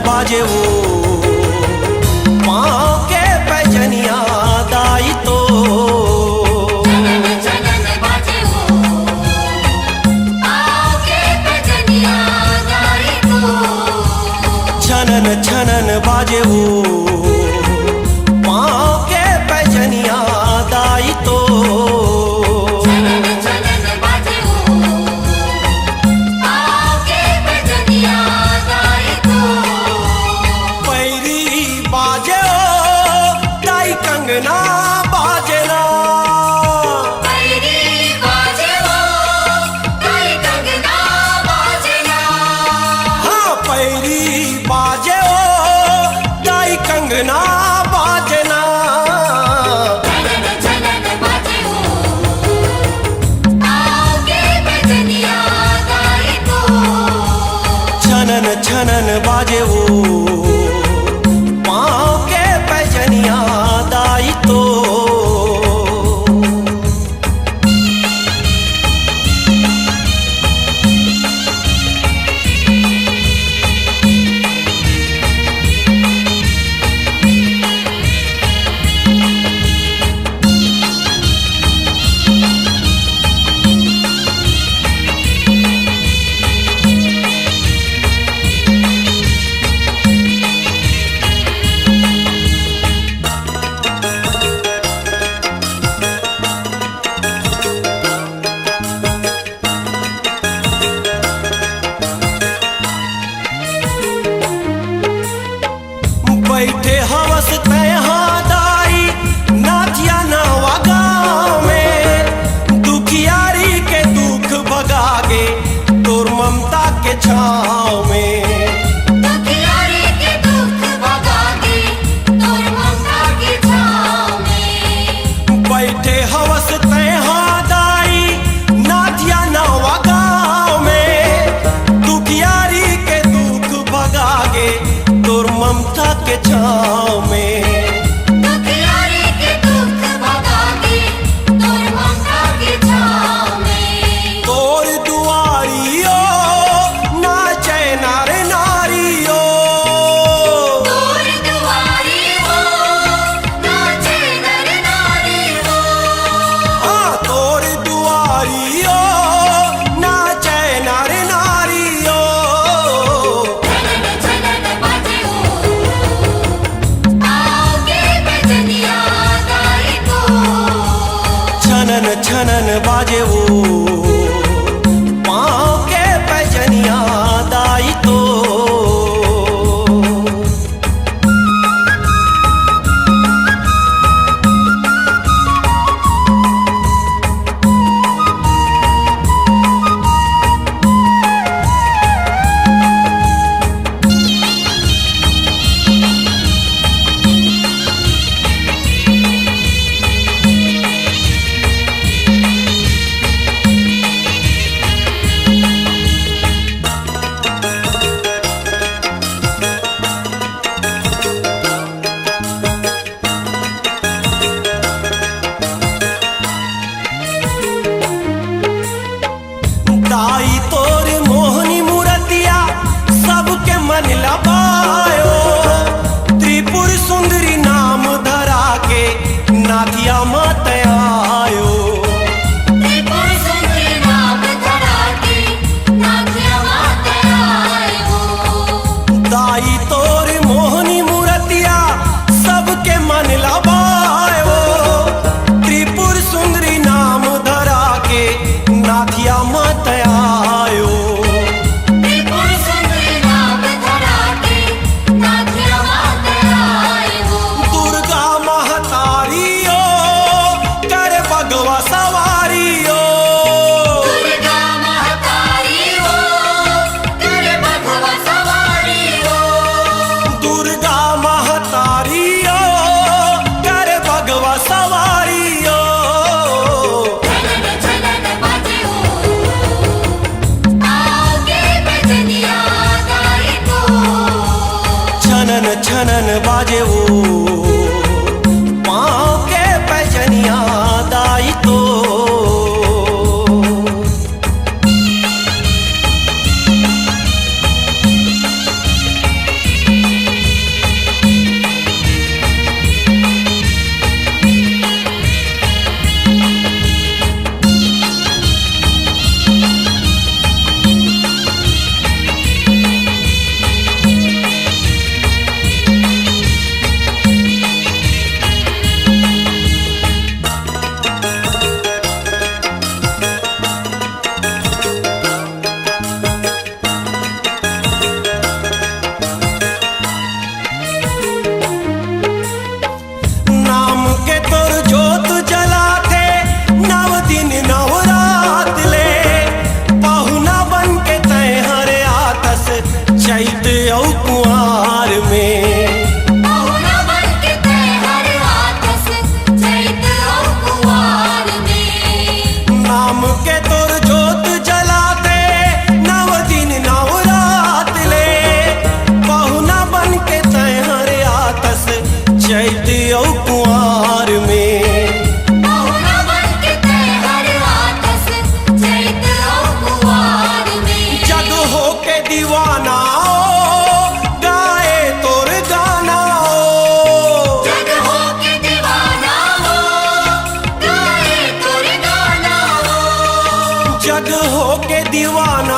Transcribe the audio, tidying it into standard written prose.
बाजे वो पाँव के पैजनिया दाई तो बाजे वो पाँव के पैजनिया दाई तो छनन छनन बाजे वो पाँव के पैजनिया दाई तो कंगना बाजना पैरी बाजे वो ताई कंगना बाजना हाँ पैरी बाजे ओ ताई कंगना बाजना छनन बाजे वो पाँव के पैजनिया दाई तो छनन छनन बाजे वो पाँव के पैजनिया दाई तो बैठे हवस तहाँ दाई नाचिया नवा गाँव में दुखियारी के दुख भगागे तोर ममता के छाँव में दुखियारी के दुख भगागे तोर ममता के छाँव में बैठे हवस तहाँ दाई नाचिया नवा गाँव में दुखियारी के दुख भगागे तोर ममता के छाँव में दुखियारी के दुख भगागे तोर ममता के छाँव में तोर दुआरियो नाचे नार नारियो तोर दुआरी हो नाचे नर नारी हो हाँ तोर दुआरियो नाचे नार नारियो छनन बाजे वो पाँव के पैजनिया दाई तो छनन छनन बाजे वो पाँव के पैजनिया दाई तो जग हो के दीवाना